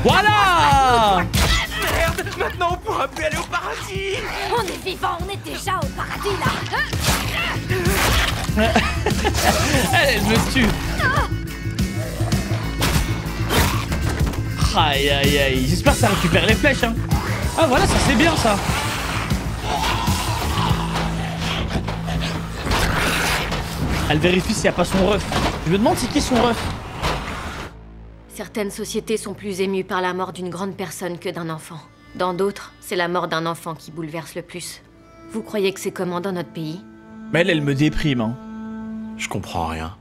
Voilà. Merde, maintenant on pourra plus aller au paradis. On est vivant, on est déjà au paradis là. Elle me tue. Aïe aïe aïe. J'espère que ça récupère les flèches hein. Ah voilà, ça c'est bien ça. Elle vérifie s'il n'y a pas son ref. Je me demande c'est qui son ref. Certaines sociétés sont plus émues par la mort d'une grande personne que d'un enfant. Dans d'autres, c'est la mort d'un enfant qui bouleverse le plus. Vous croyez que c'est comment dans notre pays? Mais elle me déprime hein. Je comprends rien.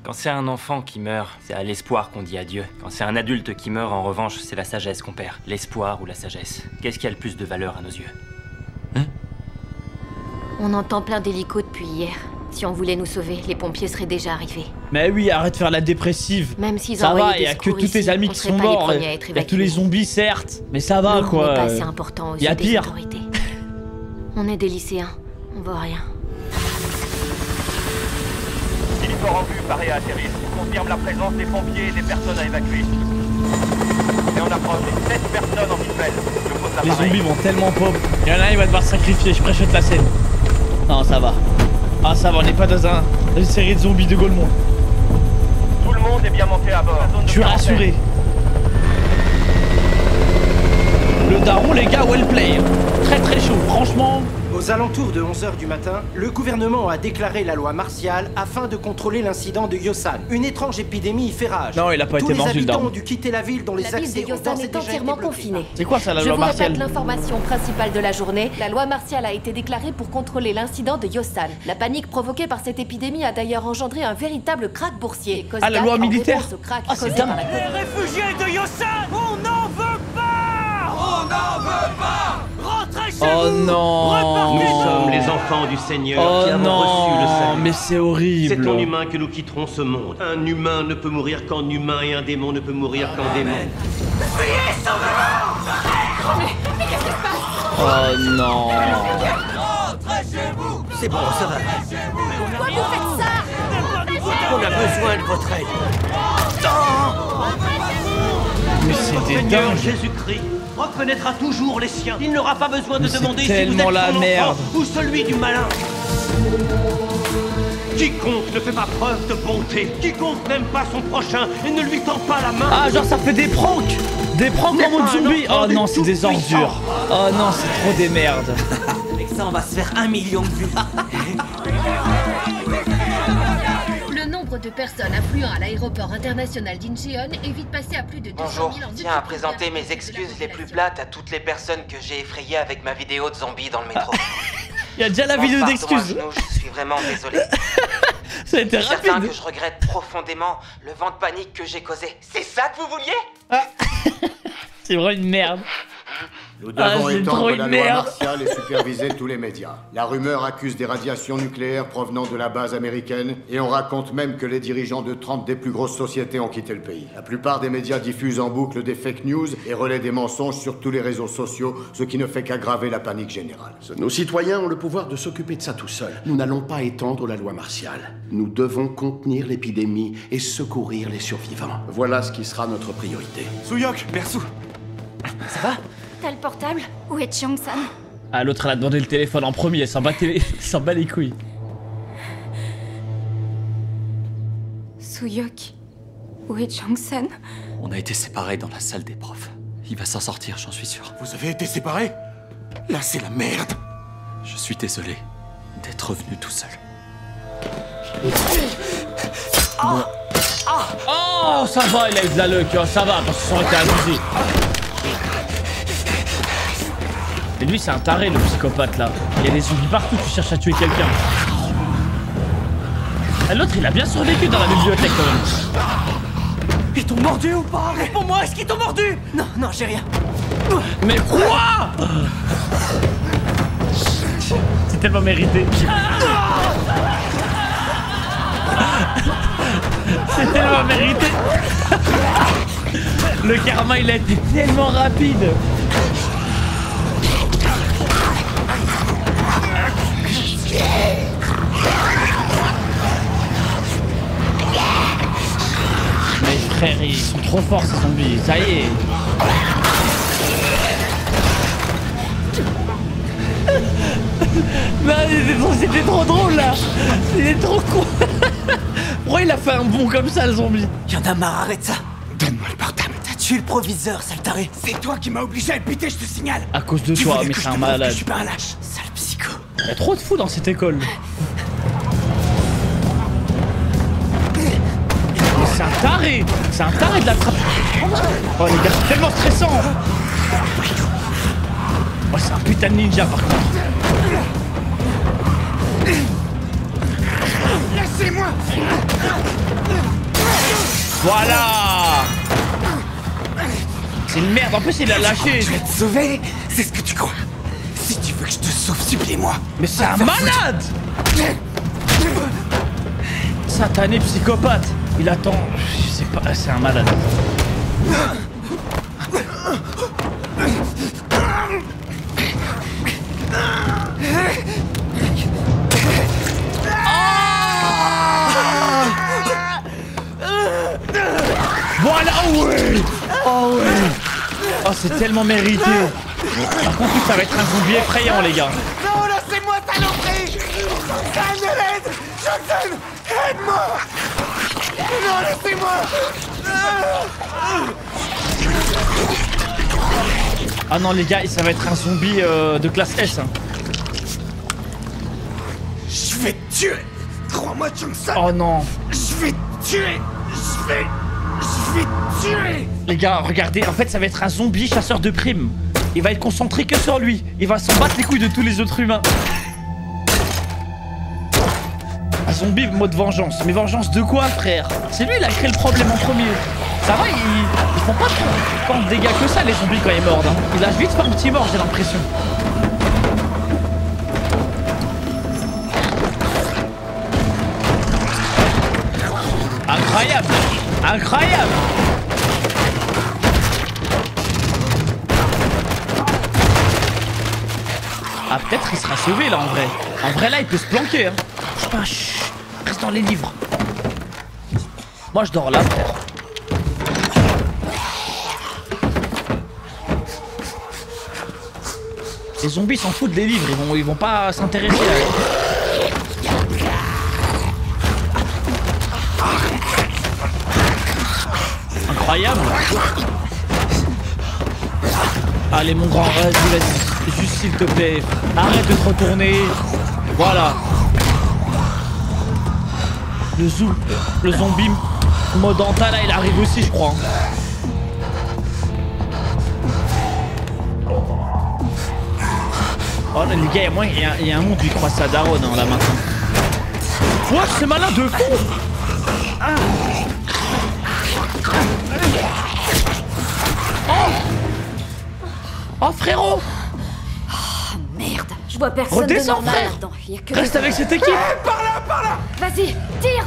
Quand c'est un enfant qui meurt, c'est à l'espoir qu'on dit adieu. Quand c'est un adulte qui meurt, en revanche, c'est la sagesse qu'on perd. L'espoir ou la sagesse. Qu'est-ce qui a le plus de valeur à nos yeux? On entend plein d'hélicos depuis hier. Si on voulait nous sauver, les pompiers seraient déjà arrivés. Mais oui, arrête de faire la dépressive. Même s'ils ça envoyaient va, il y a que tous tes amis qui sont morts. Il y a tous les zombies, certes. Mais ça va, nous, quoi. On n'est pas assez important aux yeux des autorités. On est des lycéens. On voit rien. Héliphore en vue, paraît à atterrir. Confirme la présence des pompiers et des personnes à évacuer. Et on approche des 7 personnes en visuel. Les zombies vont tellement pop. Il y en a un, il va devoir se sacrifier. Je préchote la scène. Non, ça va. Ah, ça va, on n'est pas dans une série de zombies de Gaulmont. Tout le monde est bien monté à bord. Je suis rassuré. Le daron, les gars, well play. Très très chaud, franchement. Aux alentours de 11 h du matin, le gouvernement a déclaré la loi martiale afin de contrôler l'incident de Yosan. Une étrange épidémie y fait rage. Non, il a pas été mordu, le Tous les habitants daron. ont dû quitter la ville dont les accès La ville de Yosan est entièrement confinée. C'est quoi ça, la loi martiale? Je vous répète l'information principale de la journée. La loi martiale a été déclarée pour contrôler l'incident de Yosan. La panique provoquée par cette épidémie a d'ailleurs engendré un véritable krach boursier. Ah, la loi militaire. Ah, c'est dingue. Les réfugiés de Yosan, on n'en veut pas. On n'en veut pas. Rentrez chez Oh vous. non. Nous sommes les enfants du Seigneur qui Oh avons reçu le salut. non, mais c'est horrible. C'est en humain que nous quitterons ce monde. Un humain ne peut mourir qu'en humain et un démon ne peut mourir qu'en démon. Oh non. C'est bon, ça va. Pourquoi vous faites ça? On a besoin de votre aide. Mais Le c'était Seigneur dingue. Jésus-Christ reconnaîtra toujours les siens. Il n'aura pas besoin de Mais c'est demander si vous tellement êtes la son merde. enfant ou celui du malin. Quiconque ne fait pas preuve de bonté, quiconque n'aime pas son prochain et ne lui tend pas la main. Ah, genre ça fait des pranks. Des pranks en mode zombie. Oh non, c'est des ordures. Oh non, c'est trop des merdes. Avec ça, on va se faire 1 million de vues. Le nombre de personnes affluant à l'aéroport international d'Incheon est vite passé à plus de 200 000 Bonjour, en tiens à présenter mes excuses les plus plates à toutes les personnes que j'ai effrayées avec ma vidéo de zombies dans le métro. Il y a déjà la vidéo d'excuses. Je suis vraiment désolé. Ça a été Je suis certain rapide. que je regrette profondément le vent de panique que j'ai causé. C'est ça que vous vouliez? C'est vraiment une merde. Nous Ah, devons c'est trop étendre une la loi merde. martiale et superviser tous les médias. La rumeur accuse des radiations nucléaires provenant de la base américaine et on raconte même que les dirigeants de 30 des plus grosses sociétés ont quitté le pays. La plupart des médias diffusent en boucle des fake news et relaient des mensonges sur tous les réseaux sociaux, ce qui ne fait qu'aggraver la panique générale. Nos citoyens ont le pouvoir de s'occuper de ça tout seuls. Nous n'allons pas étendre la loi martiale. Nous devons contenir l'épidémie et secourir les survivants. Voilà ce qui sera notre priorité. Souyok, Perso. Ça va? T'as le portable? Où est Chang-san? Ah, l'autre elle a demandé le téléphone en premier, elle s'en bat les couilles. Souyok, où est Chang-san? On a été séparés dans la salle des profs. Il va s'en sortir, j'en suis sûr. Vous avez été séparés? Là, c'est la merde. Je suis désolé d'être revenu tout seul. Oh, ça va, il a eu de la luck, oh, ça va, parce qu'ils sont été abusés. Et lui, c'est un taré, le psychopathe là. Il y a des zombies partout, tu cherches à tuer quelqu'un. Ah, l'autre, il a bien survécu dans la bibliothèque quand même. Ils t'ont mordu ou pas? Réponds-moi, est-ce qu'ils t'ont mordu? Non, non, j'ai rien. Mais quoi? C'est tellement mérité. C'est tellement mérité. Le karma, il a été tellement rapide. Mais Frère, ils sont trop forts ces zombies, ça y est. Non, c'était trop drôle là. C'était trop con. Pourquoi il a fait un bond comme ça le zombie? Y'en a marre, arrête ça. Donne-moi le portable. T'as tué le proviseur, sale taré. C'est toi qui m'as obligé à le buter, je te signale. À cause de toi, mais c'est un malade. Je suis pas un lâche, sale psycho. Il y a trop de fous dans cette école. C'est un taré. C'est un taré de l'attraper. Oh les gars, c'est tellement stressant. Oh, c'est un putain de ninja par contre. Laissez-moi. Voilà. C'est une merde, en plus il a lâché. Je vais te sauver, c'est ce que tu crois. Si tu veux que je te sauve, supplie-moi. Mais c'est un malade. Satané psychopathe. Il attend, je sais pas, c'est un malade. Voilà, oh oui. Oh oui. Oh, c'est tellement mérité. Par contre, ça va être un zombie effrayant, les gars. Non, laissez-moi, saloperie. Johnson, de l'aide. Johnson, aide-moi. Non, laissez-moi. Ah non, les gars, ça va être un zombie de classe S. Hein. Je vais te tuer. Crois-moi, Johnson. Oh non. Je vais te tuer. Je vais te tuer. Les gars, regardez, en fait, ça va être un zombie chasseur de primes. Il va être concentré que sur lui. Il va s'en battre les couilles de tous les autres humains. Un zombie mode vengeance. Mais vengeance de quoi, frère? C'est lui, il a créé le problème en premier. Ça va, ils font pas tant de dégâts que ça, les zombies, quand ils mordent. Hein. Ils lâchent vite par un petit mort, j'ai l'impression. Incroyable. Incroyable. Ah, peut-être il sera sauvé là en vrai. En vrai là il peut se planquer hein. Putain, chut, reste dans les livres. Moi je dors là frère. Les zombies s'en foutent des livres, ils vont pas s'intéresser à eux. Incroyable. Allez mon grand, vas-y. Juste s'il te plaît, arrête de te retourner. Voilà. Le zombie mode Anta là, il arrive aussi, je crois. Oh les gars, il y a un monde qui croit ça daronne hein, là maintenant. Ouais, c'est malin de fou. Ah. Oh frérot. Oh merde, je vois personne redescends, de normal frère. là-dedans. Y a que reste avec cette équipe. Par là. Vas-y, tire.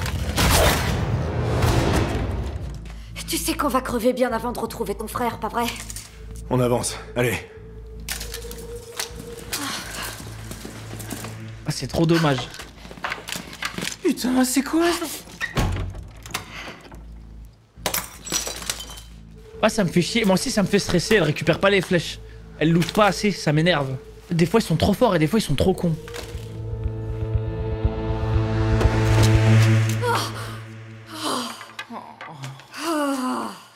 Tu sais qu'on va crever bien avant de retrouver ton frère, pas vrai? On avance, allez. Ah, c'est trop dommage. Putain, c'est quoi ça? Ah, ça me fait chier. Moi aussi, ça me fait stresser. Elle récupère pas les flèches. Elle loot pas assez. Ça m'énerve. Des fois, ils sont trop forts et des fois, ils sont trop cons.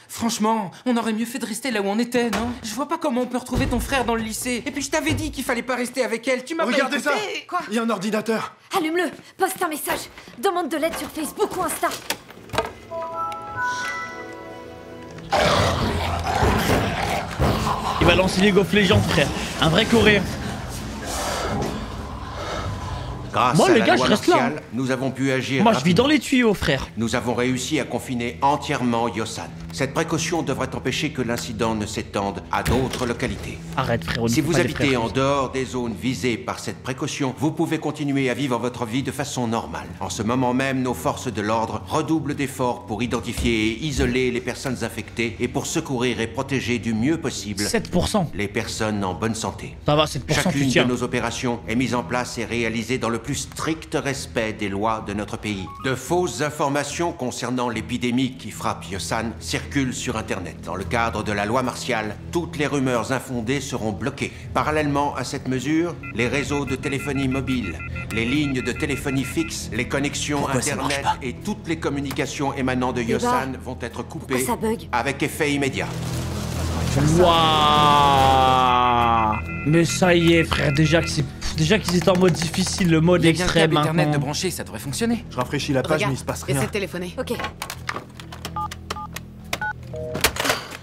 Franchement, on aurait mieux fait de rester là où on était, non? Je vois pas comment on peut retrouver ton frère dans le lycée. Et puis je t'avais dit qu'il fallait pas rester avec elle. Tu m'as pas Regardez écouté. ça. Quoi? Il y a un ordinateur. Allume-le, poste un message, demande de l'aide sur Facebook ou Insta. Il va lancer League of Legends, frère. Un vrai coréen. Grâce moi, à les la gars, loi je reste là. martiale, nous avons pu agir moi, je vis rapidement. dans les tuyaux, frère. Nous avons réussi à confiner entièrement Yosan. Cette précaution devrait empêcher que l'incident ne s'étende à d'autres localités. Arrête frérot. Si vous habitez en dehors des zones visées par cette précaution, vous pouvez continuer à vivre votre vie de façon normale. En ce moment même, nos forces de l'ordre redoublent d'efforts pour identifier et isoler les personnes infectées et pour secourir et protéger du mieux possible 7%. les personnes en bonne santé. Ça va, 7%. Chacune de nos opérations est mise en place et réalisée dans le plus strict respect des lois de notre pays. De fausses informations concernant l'épidémie qui frappe Yosan circulent sur Internet. Dans le cadre de la loi martiale, toutes les rumeurs infondées seront bloquées. Parallèlement à cette mesure, les réseaux de téléphonie mobile, les lignes de téléphonie fixe, les connexions Internet et toutes les communications émanant de Yosan vont être coupées avec effet immédiat. Waouh. Mais ça y est frère, déjà qu'ils étaient en mode difficile, le mode extrême Il y a un câble Internet maintenant. de brancher, ça devrait fonctionner. Je rafraîchis la page, mais il se passe rien. Essaie de téléphoner. Ok.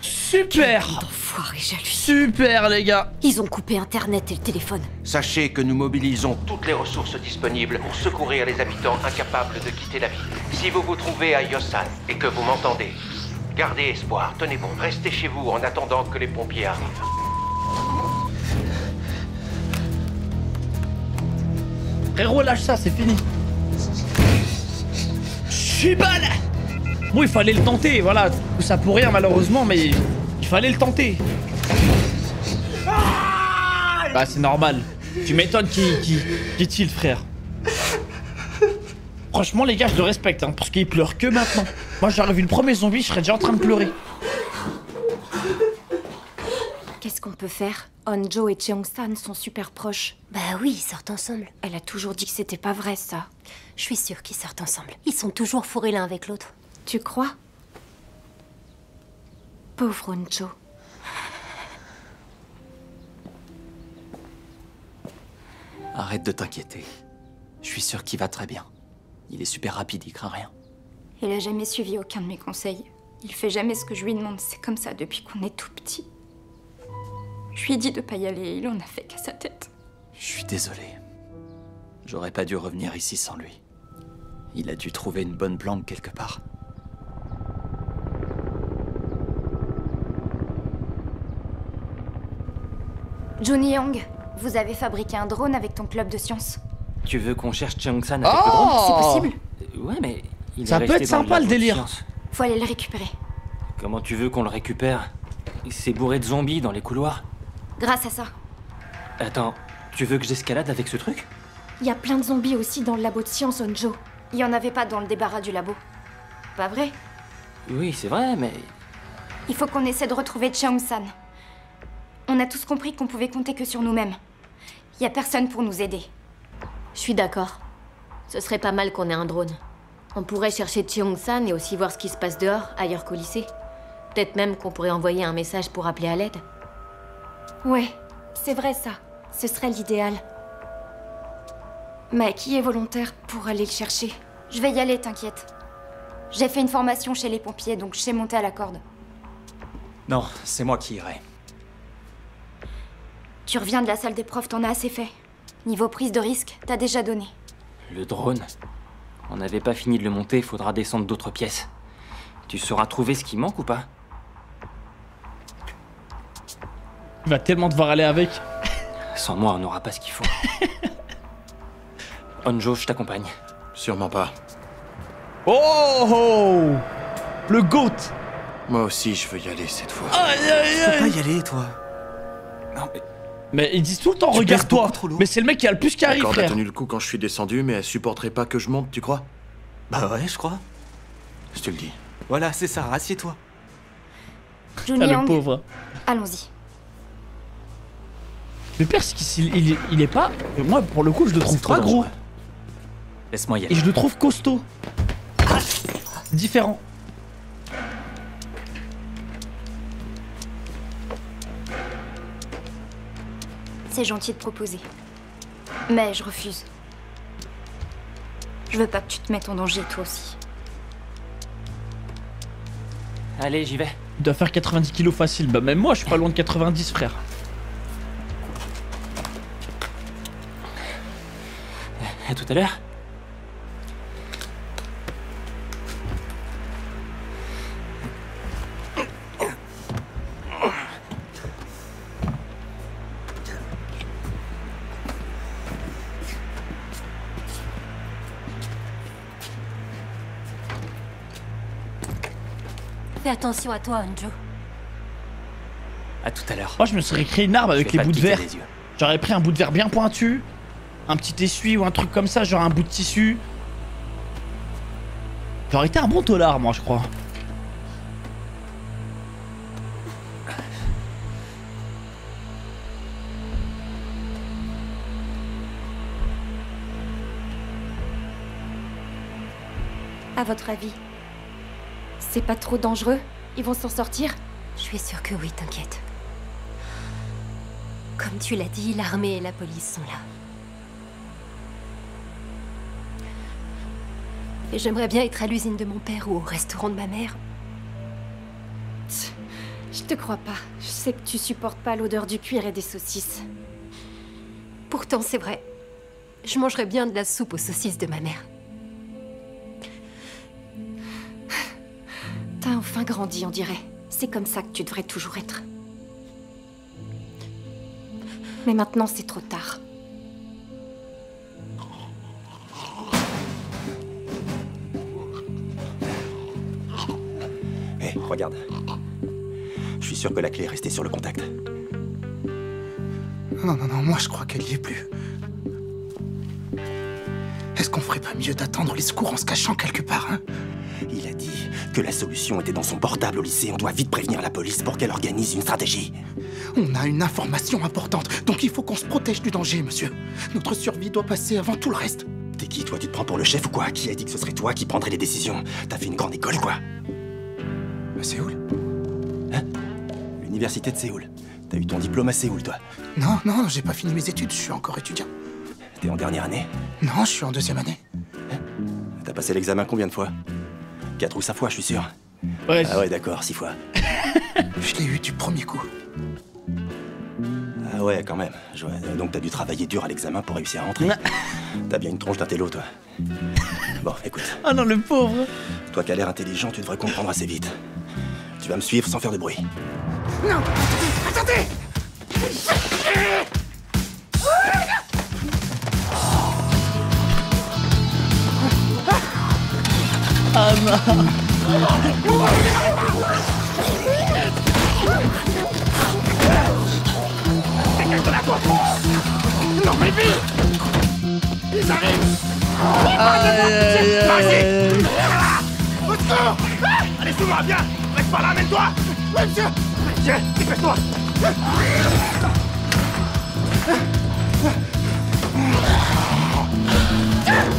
Super. Enfoiré, jaloux. Super les gars. Ils ont coupé Internet et le téléphone. Sachez que nous mobilisons toutes les ressources disponibles pour secourir les habitants incapables de quitter la ville. Si vous vous trouvez à Yosan et que vous m'entendez, gardez espoir, tenez bon, restez chez vous en attendant que les pompiers arrivent. Frérot, lâche ça, c'est fini. Chibal. Bon, il fallait le tenter, voilà. Ça pour rien malheureusement, mais il fallait le tenter. Bah c'est normal. Tu m'étonnes qu'il tilt, frère. Franchement les gars, je le respecte, hein, parce qu'il pleure que maintenant. Moi j'aurais vu le premier zombie, je serais déjà en train de pleurer. Qu'est-ce qu'on peut faire? Onjo et Cheong-san sont super proches. Bah oui, ils sortent ensemble. Elle a toujours dit que c'était pas vrai, ça. Je suis sûre qu'ils sortent ensemble. Ils sont toujours fourrés l'un avec l'autre. Tu crois? Pauvre Onjo. Arrête de t'inquiéter. Je suis sûr qu'il va très bien. Il est super rapide, il craint rien. Il a jamais suivi aucun de mes conseils. Il fait jamais ce que je lui demande. C'est comme ça depuis qu'on est tout petit. Je lui ai dit de pas y aller, il en a fait qu'à sa tête. Je suis désolé. J'aurais pas dû revenir ici sans lui. Il a dû trouver une bonne planque quelque part. Johnny Young, vous avez fabriqué un drone avec ton club de sciences. Tu veux qu'on cherche Cheong-san avec le drone? C'est possible? Ouais, mais il ça est peut resté être dans sympa le le labo de délire. science. Faut aller le récupérer. Comment tu veux qu'on le récupère? C'est bourré de zombies dans les couloirs. Grâce à ça. Attends, tu veux que j'escalade avec ce truc? Il y a plein de zombies aussi dans le labo de science, Onjo. Il y en avait pas dans le débarras du labo. Pas vrai? Oui, c'est vrai, mais... Il faut qu'on essaie de retrouver Cheong-san. On a tous compris qu'on pouvait compter que sur nous-mêmes. Il y a personne pour nous aider. Je suis d'accord. Ce serait pas mal qu'on ait un drone. On pourrait chercher Cheong-san et aussi voir ce qui se passe dehors, ailleurs qu'au lycée. Peut-être même qu'on pourrait envoyer un message pour appeler à l'aide. Ouais, c'est vrai ça. Ce serait l'idéal. Mais qui est volontaire pour aller le chercher? Je vais y aller, t'inquiète. J'ai fait une formation chez les pompiers, donc je sais monter à la corde. Non, c'est moi qui irai. Tu reviens de la salle des profs, t'en as assez fait. Niveau prise de risque, t'as déjà donné. Le drone? On n'avait pas fini de le monter, faudra descendre d'autres pièces. Tu sauras trouver ce qui manque ou pas? Il va tellement devoir aller avec. Sans moi, on n'aura pas ce qu'il faut. Onjo, je t'accompagne. Sûrement pas. Oh, le GOAT. Moi aussi, je veux y aller cette fois. Aïe, aïe, Tu peux pas aïe. y aller, toi. Non, Mais ils disent tout le temps, Tu regarde-toi. pèses beaucoup trop lourd. Mais c'est le mec qui a le plus carré, D'accord, elle a frère. tenu le coup quand je suis descendu, mais elle supporterait pas que je monte, tu crois? Bah ouais, je crois. Je te le dis. Voilà, c'est ça, assieds-toi. Johnny Ah, le Young, pauvre. allons-y. Le pire, c'est qu'il est pas... Moi, pour le coup, je le trouve trop pas gros. dangereux. Laisse-moi y aller. Et je le trouve costaud. Différent. C'est gentil de proposer. Mais je refuse. Je veux pas que tu te mettes en danger, toi aussi. Allez, j'y vais. Il doit faire 90 kilos facile. Bah même moi, je suis pas loin de 90, frère. À tout à l'heure. Fais attention à toi, Anjo. À tout à l'heure. Moi, je me serais créé une arme avec les bouts de verre. J'aurais pris un bout de verre bien pointu, un petit essuie ou un truc comme ça, genre un bout de tissu. J'aurais été un bon tolard, moi, je crois. À votre avis, c'est pas trop dangereux? Ils vont s'en sortir? Je suis sûre que oui, t'inquiète. Comme tu l'as dit, l'armée et la police sont là. Et j'aimerais bien être à l'usine de mon père ou au restaurant de ma mère. Je te crois pas. Je sais que tu supportes pas l'odeur du cuir et des saucisses. Pourtant, c'est vrai. Je mangerais bien de la soupe aux saucisses de ma mère. T'as enfin grandi, on dirait. C'est comme ça que tu devrais toujours être. Mais maintenant, c'est trop tard. Hé, regarde. Je suis sûr que la clé est restée sur le contact. Non, moi je crois qu'elle y est plus. Est-ce qu'on ferait pas mieux d'attendre les secours en se cachant quelque part, hein? Il a dit que la solution était dans son portable au lycée. On doit vite prévenir la police pour qu'elle organise une stratégie. On a une information importante, donc il faut qu'on se protège du danger, monsieur. Notre survie doit passer avant tout le reste. T'es qui, toi? Tu te prends pour le chef ou quoi? Qui a dit que ce serait toi qui prendrais les décisions? T'as fait une grande école, quoi? À Séoul? Hein? L'université de Séoul. T'as eu ton diplôme à Séoul, toi? Non, j'ai pas fini mes études, je suis encore étudiant. T'es en dernière année? Non, je suis en deuxième année. T'as passé l'examen combien de fois? 4 ou 5 fois, je suis sûr. Ouais. Ah ouais, d'accord, 6 fois. Je l'ai eu du premier coup. Ah ouais, quand même. Donc t'as dû travailler dur à l'examen pour réussir à rentrer. T'as bien une tronche d'intello, toi. Bon, écoute. Ah non, le pauvre. Toi qui as l'air intelligent, tu devrais comprendre assez vite. Tu vas me suivre sans faire de bruit. Non! Attendez! Ah non! Dégage-toi là, toi! Non, mais vite! Ils arrivent! Vas-y! Au secours! Allez, sous-moi, viens! Reste par là, amène-toi! Oui, monsieur! Viens, dépêche-toi!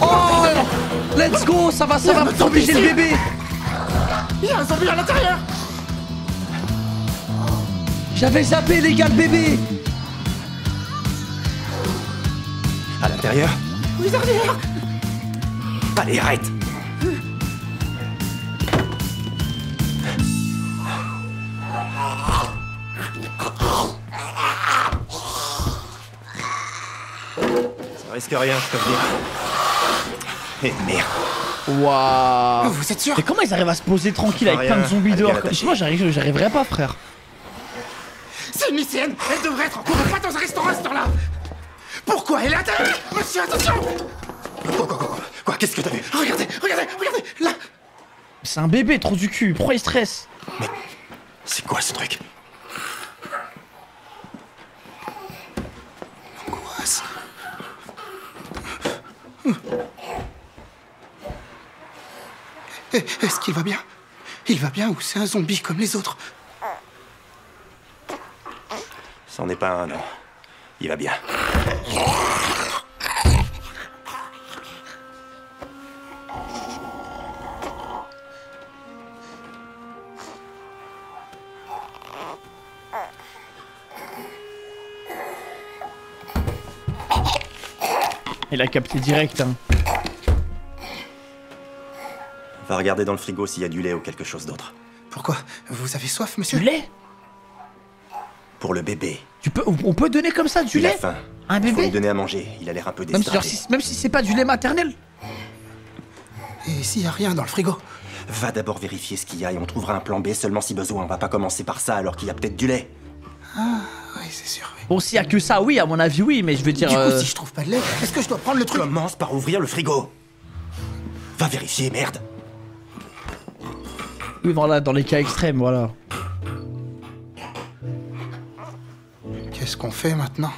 Oh! Let's go! Ça va protéger le bébé! Il y a un zombie à l'intérieur! J'avais zappé, les gars, le bébé! À l'intérieur? Oui, derrière! Allez, arrête! Ça risque rien, je peux dire. Et merde. Waouh! Vous êtes sûr? Mais comment ils arrivent à se poser tranquille avec plein de zombies dehors? Moi, j'arriverais pas, frère. C'est une lycéenne! Elle devrait être en cours de pas dans un restaurant à cette heure-là! Pourquoi elle est à terre? Monsieur, attention! Quoi? Qu'est-ce que t'as vu? Regardez! Là! C'est un bébé, trop du cul. Pourquoi il stresse? Mais c'est quoi ce truc? Angoisse. Est-ce qu'il va bien? Il va bien ou c'est un zombie comme les autres? C'en est pas un, non. Il va bien. Il a capté direct, hein. Va regarder dans le frigo s'il y a du lait ou quelque chose d'autre. Pourquoi? Vous avez soif, monsieur? Du lait? Pour le bébé. On peut donner comme ça du lait? Il a faim. Un bébé? Faut lui donner à manger. Il a l'air un peu déshydraté. Même si c'est pas du lait maternel? Et s'il y a rien dans le frigo? Va d'abord vérifier ce qu'il y a et on trouvera un plan B seulement si besoin. On va pas commencer par ça alors qu'il y a peut-être du lait. Ah, oui, c'est sûr. Oui. Bon, s'il y a que ça, oui, à mon avis, oui, mais je veux dire... Du coup, si je trouve pas de lait, est-ce que je dois prendre le truc? Commence par ouvrir le frigo. Va vérifier, merde. Oui, voilà, dans les cas extrêmes, voilà. Qu'est-ce qu'on fait maintenant?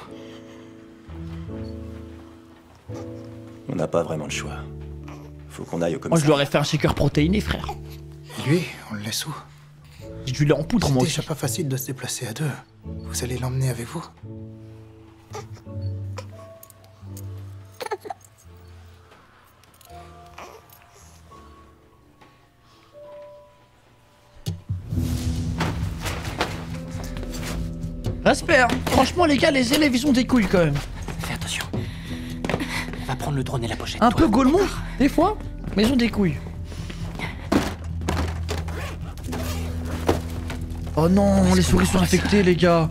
On n'a pas vraiment le choix. Faut qu'on aille au Moi, commissariat. je lui aurais fait un shaker protéiné, frère. Lui, on le laisse où? Je lui l'ai en poudre, moi C'est aussi. déjà pas facile de se déplacer à deux. Vous allez l'emmener avec vous? Respect, hein. Franchement, les gars, les élèves, ils ont des couilles, quand même. Fais attention. On va prendre le drone et la pochette. Un toi. peu Gaulmont, des fois, mais ils ont des couilles. Oh non, les souris sont infectées, les gars.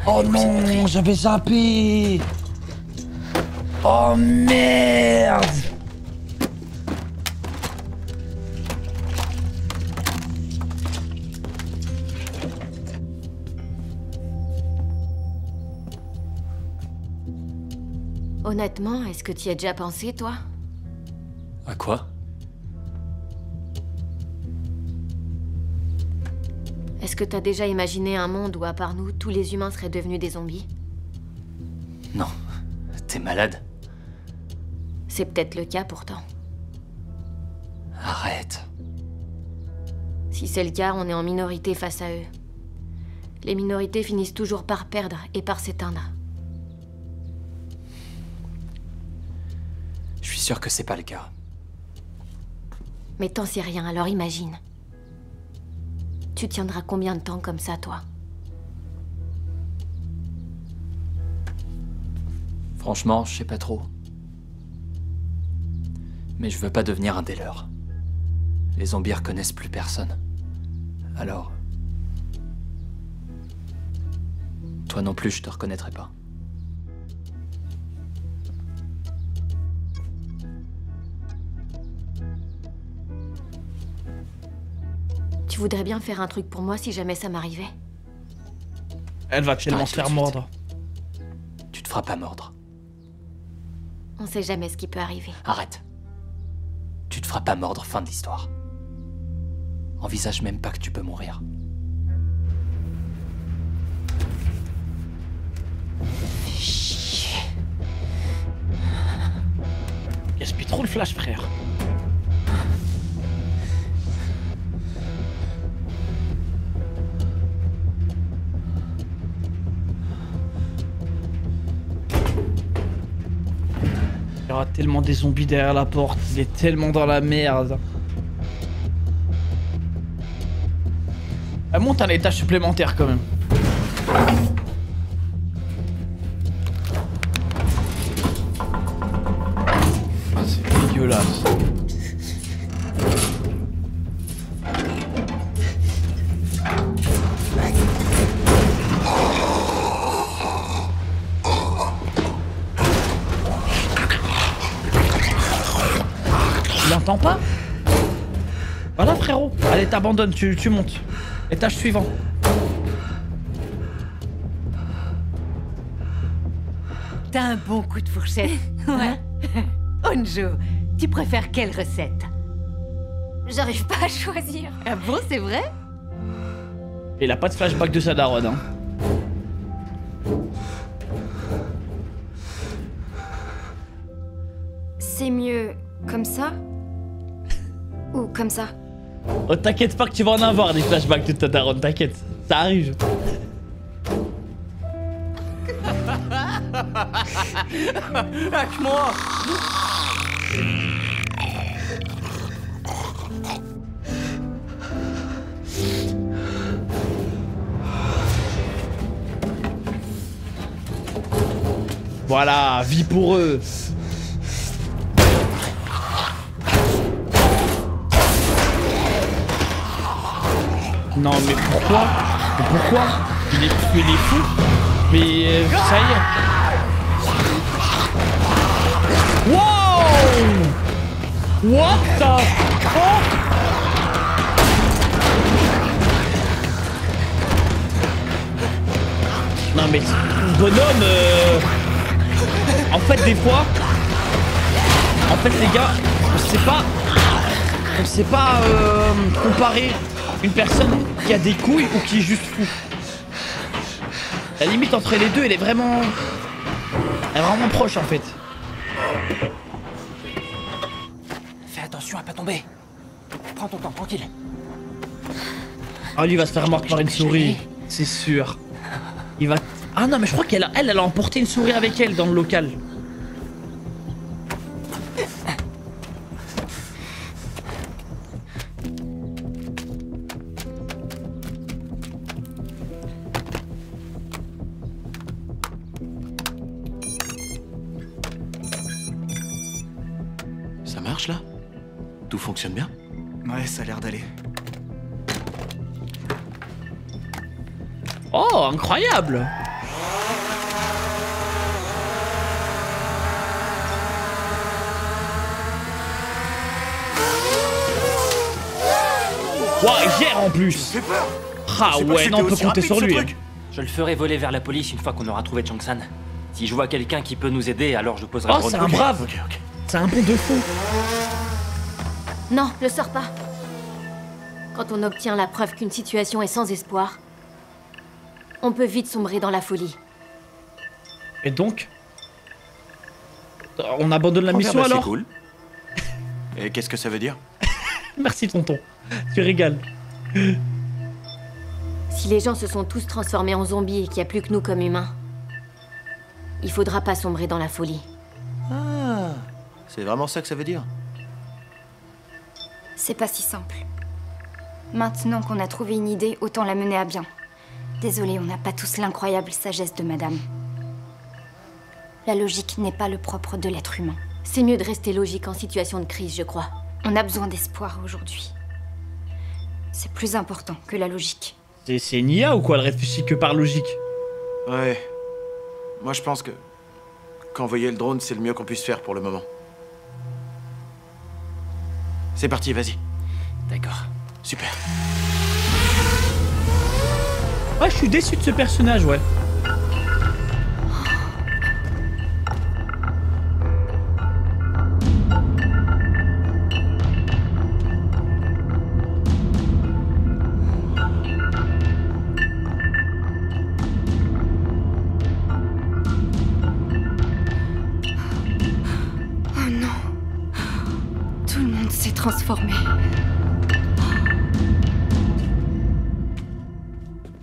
Oh non, j'avais zappé. Oh merde. Honnêtement, est-ce que tu y as déjà pensé, toi? À quoi? Est-ce que t'as déjà imaginé un monde où, à part nous, tous les humains seraient devenus des zombies? Non. T'es malade? C'est peut-être le cas, pourtant. Arrête. Si c'est le cas, on est en minorité face à eux. Les minorités finissent toujours par perdre et par s'éteindre. Je suis sûr que c'est pas le cas. Mais t'en sais rien, alors imagine. Tu tiendras combien de temps comme ça, toi? Franchement, je sais pas trop. Mais je veux pas devenir un des leurs. Les zombies reconnaissent plus personne. Alors... Toi non plus, je te reconnaîtrai pas. Tu voudrais bien faire un truc pour moi si jamais ça m'arrivait? Elle va tellement se faire mordre. Tu te feras pas mordre. On sait jamais ce qui peut arriver. Arrête. Tu te feras pas mordre, fin de l'histoire. Envisage même pas que tu peux mourir. Chier. Gaspille trop le flash, frère. Il y aura tellement des zombies derrière la porte, il est tellement dans la merde. Elle monte un étage supplémentaire quand même. Ah, c'est dégueulasse. Tu l'entends pas? Voilà frérot. Allez, t'abandonnes, tu montes. Étage suivant. T'as un bon coup de fourchette. Ouais. Onjo, tu préfères quelle recette? J'arrive pas à choisir. Ah bon, c'est vrai? Il a pas de flashback de sa daronne, hein. C'est mieux comme ça? Ou comme ça? Oh, t'inquiète pas que tu vas en avoir des flashbacks de ta daronne, t'inquiète. Ça arrive. Lâche-moi! Voilà, vie pour eux. Non mais pourquoi? Mais pourquoi? Il est fou. Mais ça y est. Wow! What the fuck? Non mais bonhomme en fait des fois en fait les gars on sait pas comparer une personne qui a des couilles ou qui est juste fou. La limite entre les deux, elle est vraiment proche en fait. Fais attention à pas tomber. Prends ton temps, tranquille. Ah, lui il va se faire mordre par une souris, c'est sûr. Il va... Ah non, mais je crois qu'elle a emporté une souris avec elle dans le local. Ça marche là? Tout fonctionne bien? Ouais, ça a l'air d'aller. Oh, incroyable! Wow, il gère en plus! Ah ouais, non, on peut compter sur lui. Je le ferai voler vers la police une fois qu'on aura trouvé Chang-san. Si je vois quelqu'un qui peut nous aider, alors je poserai Oh, c'est un brave! C'est un bon de fou! Non, le sors pas. Quand on obtient la preuve qu'une situation est sans espoir, on peut vite sombrer dans la folie. Et donc? On abandonne la mission alors? C'est cool. Et qu'est-ce que ça veut dire? Merci tonton, tu régales. Si les gens se sont tous transformés en zombies et qu'il n'y a plus que nous comme humains, il faudra pas sombrer dans la folie. Ah, c'est vraiment ça que ça veut dire? C'est pas si simple. Maintenant qu'on a trouvé une idée, autant la mener à bien. Désolée, on n'a pas tous l'incroyable sagesse de madame. La logique n'est pas le propre de l'être humain. C'est mieux de rester logique en situation de crise, je crois. On a besoin d'espoir aujourd'hui. C'est plus important que la logique. C'est une IA ou quoi? Elle réfléchit que par logique. Ouais. Moi je pense que... qu'envoyer le drone, c'est le mieux qu'on puisse faire pour le moment. C'est parti, vas-y. D'accord. Super. Ouais, je suis déçu de ce personnage, ouais. Oh non. Tout le monde s'est transformé.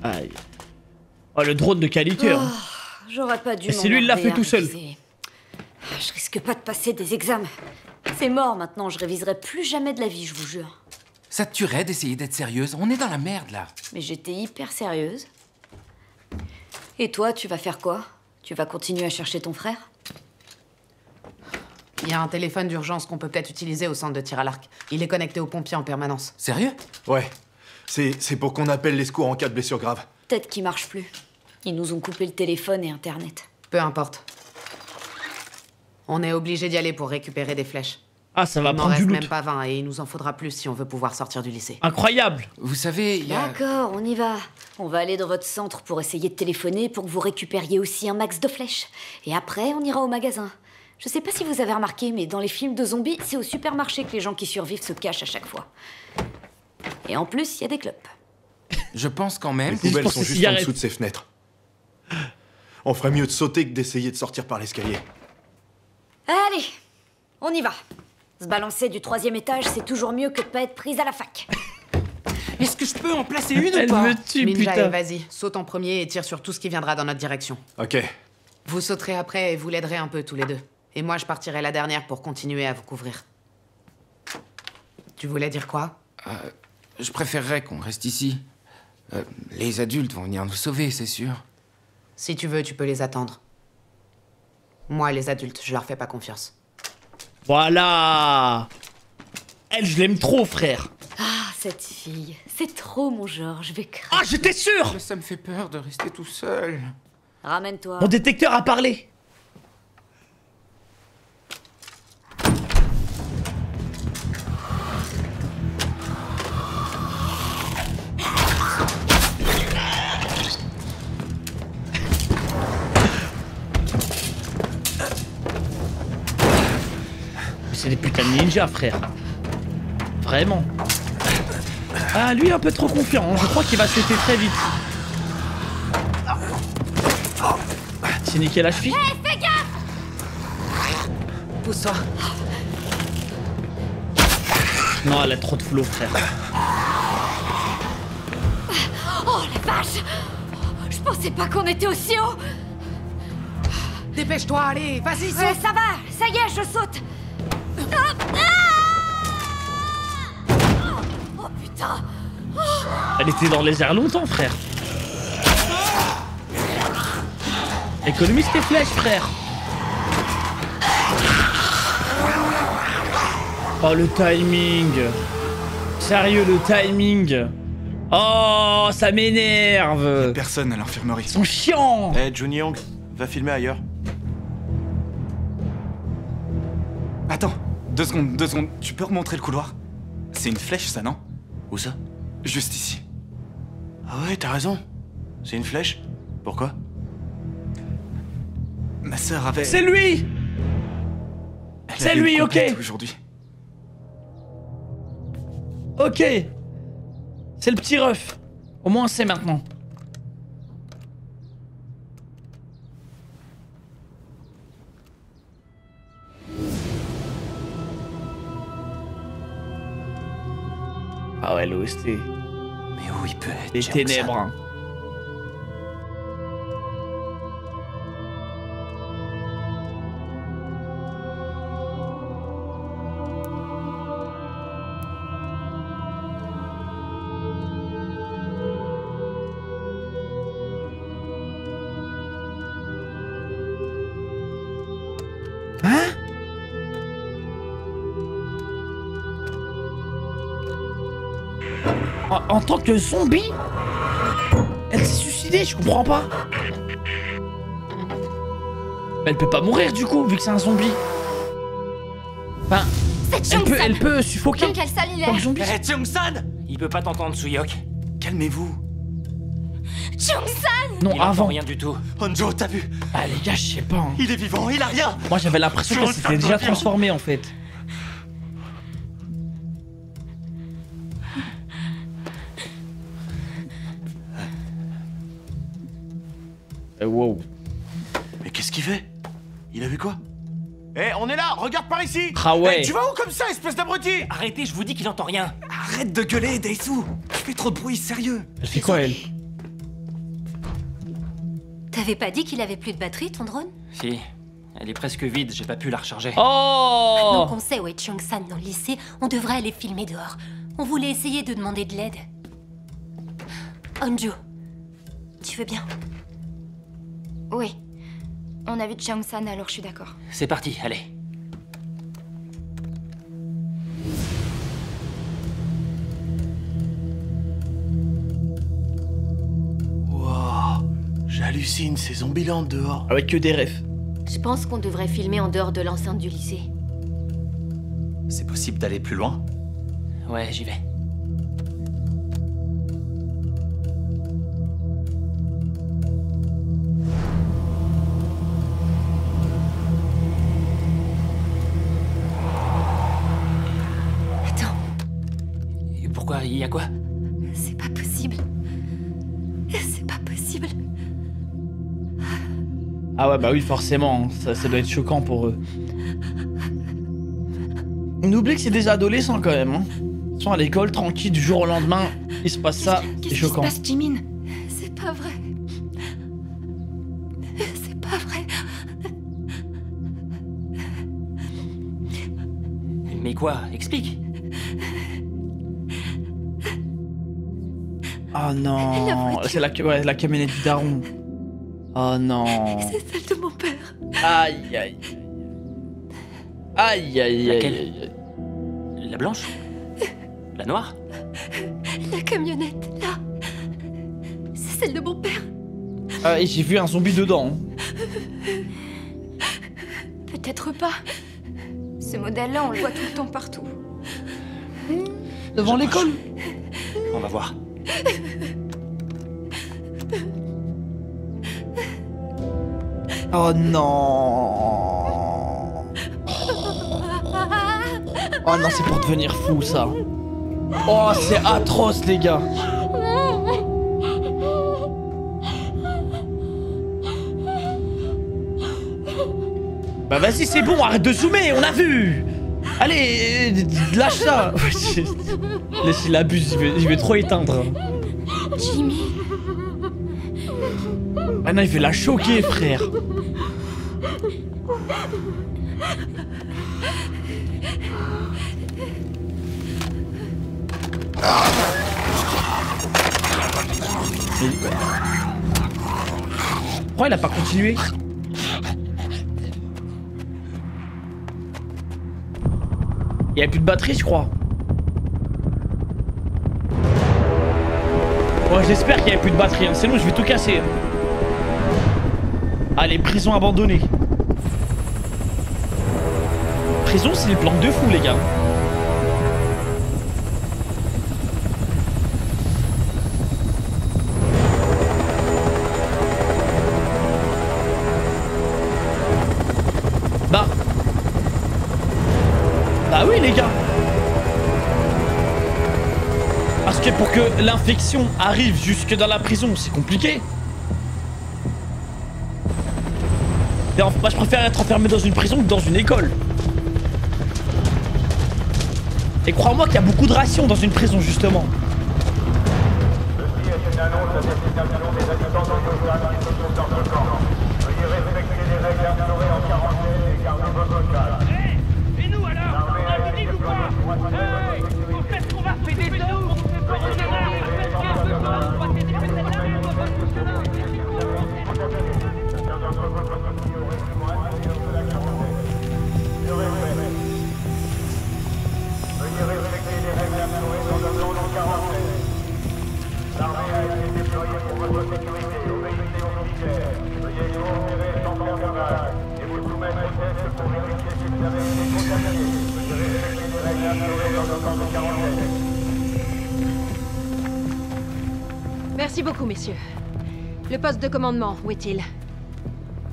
Aïe. Oh, le drone de qualité, hein. J'aurais pas dû. Et c'est lui, il l'a fait tout seul. Je risque pas de passer des examens. C'est mort maintenant, je réviserai plus jamais de la vie, je vous jure. Ça te tuerait d'essayer d'être sérieuse? On est dans la merde, là. Mais j'étais hyper sérieuse. Et toi, tu vas faire quoi? Tu vas continuer à chercher ton frère? Il y a un téléphone d'urgence qu'on peut peut-être utiliser au centre de tir à l'arc. Il est connecté aux pompiers en permanence. Sérieux? Ouais. C'est pour qu'on appelle les secours en cas de blessure grave. Peut-être qu'il marche plus. Ils nous ont coupé le téléphone et Internet. Peu importe. On est obligé d'y aller pour récupérer des flèches. Ah, ça va il prendre du reste loot. même pas 20 et il nous en faudra plus si on veut pouvoir sortir du lycée. Incroyable. Vous savez, il y a... D'accord, on y va. On va aller dans votre centre pour essayer de téléphoner pour que vous récupériez aussi un max de flèches. Et après, on ira au magasin. Je sais pas si vous avez remarqué, mais dans les films de zombies, c'est au supermarché que les gens qui survivent se cachent à chaque fois. Et en plus, il y a des clubs. Je pense quand même... Les poubelles sont juste en dessous de ces fenêtres. On ferait mieux de sauter que d'essayer de sortir par l'escalier. Allez, on y va. Se balancer du 3e étage, c'est toujours mieux que de pas être prise à la fac. Est-ce que je peux en placer une Elle ou pas? me tue, Minja, putain. vas-y, saute en premier et tire sur tout ce qui viendra dans notre direction. Ok. Vous sauterez après et vous l'aiderez un peu tous les deux. Et moi, je partirai la dernière pour continuer à vous couvrir. Tu voulais dire quoi? Je préférerais qu'on reste ici. Les adultes vont venir nous sauver, c'est sûr. Si tu veux, tu peux les attendre. Moi, les adultes, je leur fais pas confiance. Voilà. Elle, je l'aime trop, frère. Ah, cette fille. C'est trop mon genre, je vais craquer. Ah, j'étais sûr. Ça me fait peur de rester tout seul. Ramène-toi. Mon détecteur a parlé. C'est des putains de ninjas, frère. Vraiment. Ah, lui un peu trop confiant, hein. Je crois qu'il va sauter très vite. C'est niqué la cheville. Hé, fais gaffe! Pousse-toi. Non, elle a trop de flow, frère. Oh la vache! Je pensais pas qu'on était aussi haut! Dépêche-toi, allez, vas-y, saute! Ça va, ça y est, je saute! Oh putain! Elle était dans les airs longtemps, frère. Économise tes flèches, frère. Oh, le timing. Sérieux, le timing. Oh, ça m'énerve. Personne à l'infirmerie. Ils sont chiants. Eh, Johnny Young, va filmer ailleurs. Attends, 2 secondes, 2 secondes. Tu peux remontrer le couloir? C'est une flèche, ça, non? Où ça? Juste ici. Ah ouais, t'as raison. C'est une flèche? Pourquoi? Ma sœur avait... C'est lui. C'est lui, ok. Aujourd'hui. Ok. C'est le petit ref. Au moins, on sait maintenant. Ah ouais, l'OST. Mais où il peut être? Les ténèbres. Hein. En tant que zombie, elle s'est suicidée, je comprends pas. Mais elle peut pas mourir du coup, vu que c'est un zombie. Enfin, elle peut suffoquer. Dans quelle salle il est? Comme zombie. Hé, Cheung-san! Il peut pas t'entendre, Suyok. Calmez-vous. Cheung-san! Non, il entend avant. rien du tout. Honjo, t'as vu? Ah les gars, je sais pas. Hein. Il est vivant, il a rien! Moi j'avais l'impression qu'elle s'était déjà transformée en fait. Wow. Mais qu'est-ce qu'il fait? Il a vu quoi? Eh, on est là, regarde par ici! Ah ouais. Tu vas où comme ça, espèce d'abruti? Arrêtez, je vous dis qu'il entend rien. Arrête de gueuler, Daisu. Tu fais trop de bruit, sérieux. Elle fait quoi, elle? T'avais pas dit qu'il avait plus de batterie, ton drone? Si, elle est presque vide, j'ai pas pu la recharger. Oh! Maintenant qu'on sait où est Cheung-san dans le lycée, on devrait aller filmer dehors. On voulait essayer de demander de l'aide. Honjo, tu veux bien? Oui. On a vu Cheung-san, alors je suis d'accord. C'est parti, allez. Wow, j'hallucine, ces Zombieland dehors. Avec que des refs. Je pense qu'on devrait filmer en dehors de l'enceinte du lycée. C'est possible d'aller plus loin? Ouais, j'y vais. Pourquoi? Il y a quoi? C'est pas possible. C'est pas possible. Ah ouais, bah oui, forcément. Ça doit être choquant pour eux. On oublie que c'est des adolescents quand même. Hein. Ils sont à l'école, tranquilles, du jour au lendemain. Il se passe ça, c'est choquant. Qu'est-ce qui se passe, Jimin? C'est pas vrai. C'est pas vrai. Mais quoi? Explique. Oh non, c'est la camionnette du daron. Oh non. C'est celle de mon père. Aïe aïe. Aïe aïe aïe. La blanche? La noire? La camionnette, là. C'est celle de mon père. Ah, et j'ai vu un zombie dedans. Peut-être pas. Ce modèle-là, on le voit tout le temps partout. Devant l'école. On va voir. Oh non. Oh non, c'est pour devenir fou ça. Oh, c'est atroce, les gars. Bah vas-y, c'est bon, arrête de zoomer, on a vu. Allez, lâche ça. Laisse, il abuse, il veut trop éteindre. Jimmy. Ah non, il veut la choquer, frère. Pourquoi il a pas continué? Il y a plus de batterie, je crois. Bon, j'espère qu'il y a plus de batterie, hein. Sinon je vais tout casser. Allez, prison abandonnée. Prison, c'est des plantes de fou, les gars. Bah oui, les gars. Parce que pour que l'infection arrive jusque dans la prison, c'est compliqué. Et moi, je préfère être enfermé dans une prison que dans une école. Et crois-moi qu'il y a beaucoup de rations dans une prison, justement. Et nous alors? On vous dit ou pas? Hey! Qu'est-ce qu'on va faire des deux? Merci beaucoup, messieurs. Le poste de commandement, où est-il?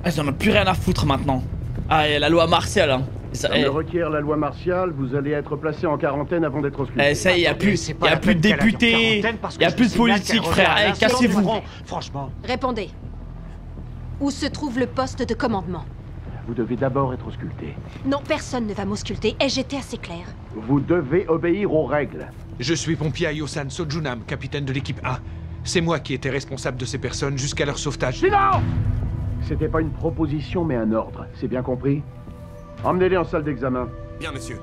Ils en ont plus rien à foutre maintenant. Ah, et la loi martiale, hein. Comme le requiert la loi martiale, vous allez être placé en quarantaine avant d'être ausculté. Ça y est, il n'y a plus de députés, il n'y a plus de politique, frère. Hey, cassez-vous. Franchement. Répondez. Où se trouve le poste de commandement? Vous devez d'abord être ausculté. Non, personne ne va m'ausculter. Ai-je été assez clair? Vous devez obéir aux règles. Je suis pompier à Yosan Sojunam, capitaine de l'équipe A. C'est moi qui étais responsable de ces personnes jusqu'à leur sauvetage. Silence! C'était pas une proposition, mais un ordre. C'est bien compris? Emmenez-les en salle d'examen. Bien, monsieur.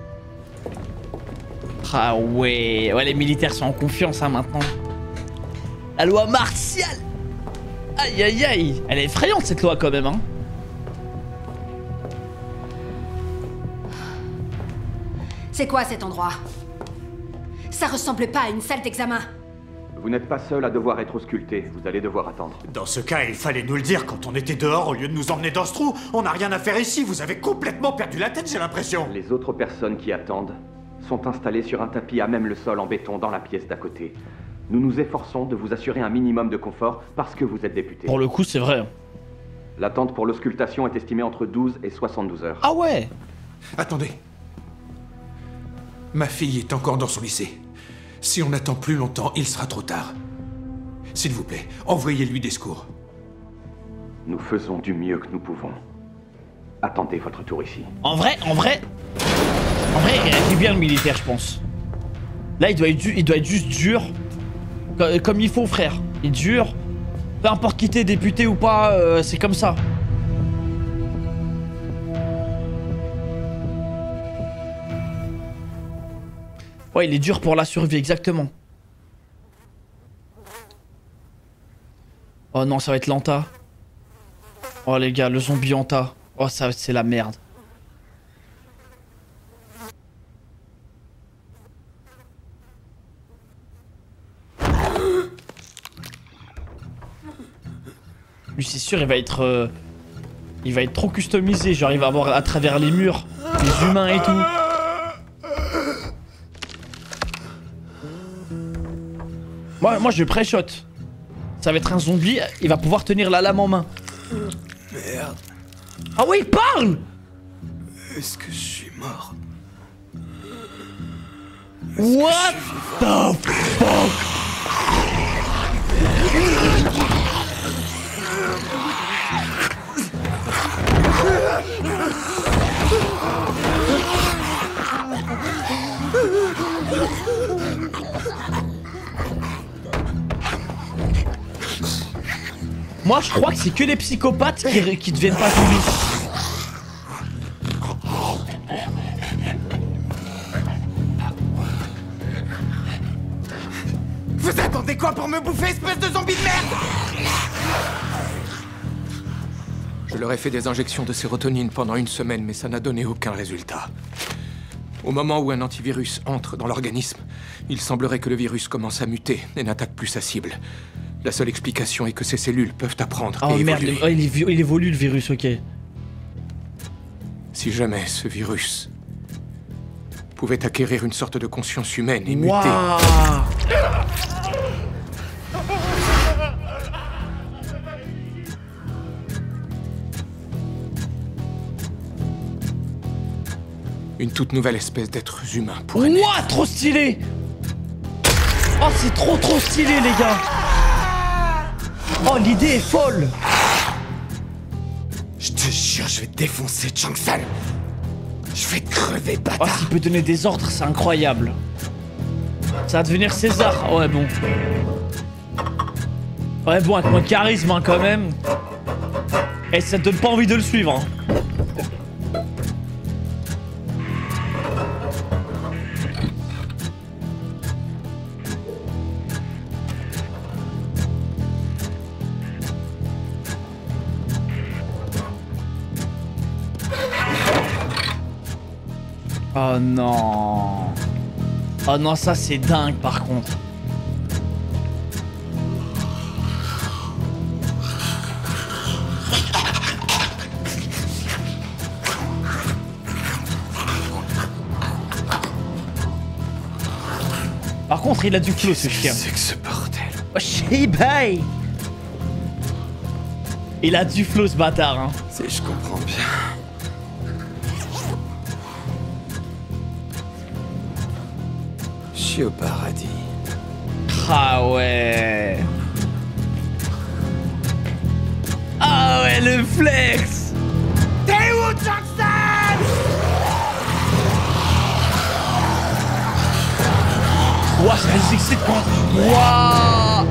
Ah ouais, les militaires sont en confiance, hein, maintenant. La loi martiale. Aïe, aïe, aïe. Elle est effrayante, cette loi, quand même, hein. C'est quoi cet endroit? Ça ressemble pas à une salle d'examen. Vous n'êtes pas seul à devoir être ausculté. Vous allez devoir attendre. Dans ce cas, il fallait nous le dire quand on était dehors au lieu de nous emmener dans ce trou. On n'a rien à faire ici. Vous avez complètement perdu la tête, j'ai l'impression. Les autres personnes qui attendent sont installées sur un tapis à même le sol en béton dans la pièce d'à côté. Nous nous efforçons de vous assurer un minimum de confort parce que vous êtes député. Pour le coup, c'est vrai. L'attente pour l'auscultation est estimée entre 12 et 72 heures. Ah ouais. Attendez. Ma fille est encore dans son lycée. Si on attend plus longtemps, il sera trop tard. S'il vous plaît, envoyez-lui des secours. Nous faisons du mieux que nous pouvons. Attendez votre tour ici. En vrai, il réagit bien le militaire, je pense. Là, il doit être juste dur. Comme il faut, frère. Il est dur. Peu importe qui t'es, député ou pas, c'est comme ça. Ouais, il est dur pour la survie, exactement. Oh non, ça va être l'Anta. Oh les gars, le zombie Anta. Oh, ça c'est la merde. Lui, c'est sûr, il va être trop customisé. Genre, il va avoir à travers les murs les humains et tout. Moi je pré-shot. Ça va être un zombie, il va pouvoir tenir la lame en main. Merde. Ah ouais, il parle! Est-ce que je suis mort? What the fuck? Moi je crois que c'est que les psychopathes qui deviennent pas zombies. Vous attendez quoi pour me bouffer, espèce de zombie de merde? Je leur ai fait des injections de sérotonine pendant 1 semaine, mais ça n'a donné aucun résultat. Au moment où un antivirus entre dans l'organisme, il semblerait que le virus commence à muter et n'attaque plus sa cible. La seule explication est que ces cellules peuvent apprendre et merde, évoluer. oh, il évolue le virus, ok. Si jamais ce virus pouvait acquérir une sorte de conscience humaine et muter... Une toute nouvelle espèce d'êtres humains pourrait naître. Ouah, trop stylé! Oh, c'est trop stylé, les gars! Oh, l'idée est folle! Je te jure, je vais te défoncer, Chang-san! Je vais te crever, bâtard! Oh, s'il peut donner des ordres, c'est incroyable. Ça va devenir César. Ouais, bon. Ouais, bon, avec moins de charisme, hein, quand même. Et ça te donne pas envie de le suivre, hein. Oh non. Oh non, ça c'est dingue par contre. Par contre, il a du flow ce chien. C'est que ce bordel. Oh, Shibai. Il a du flow ce bâtard, hein. Si je comprends bien. Je suis au paradis. Ah ouais. Ah ouais, le flex. T'es où, Jackson? Ouah, ça les excite quoi. Ouah.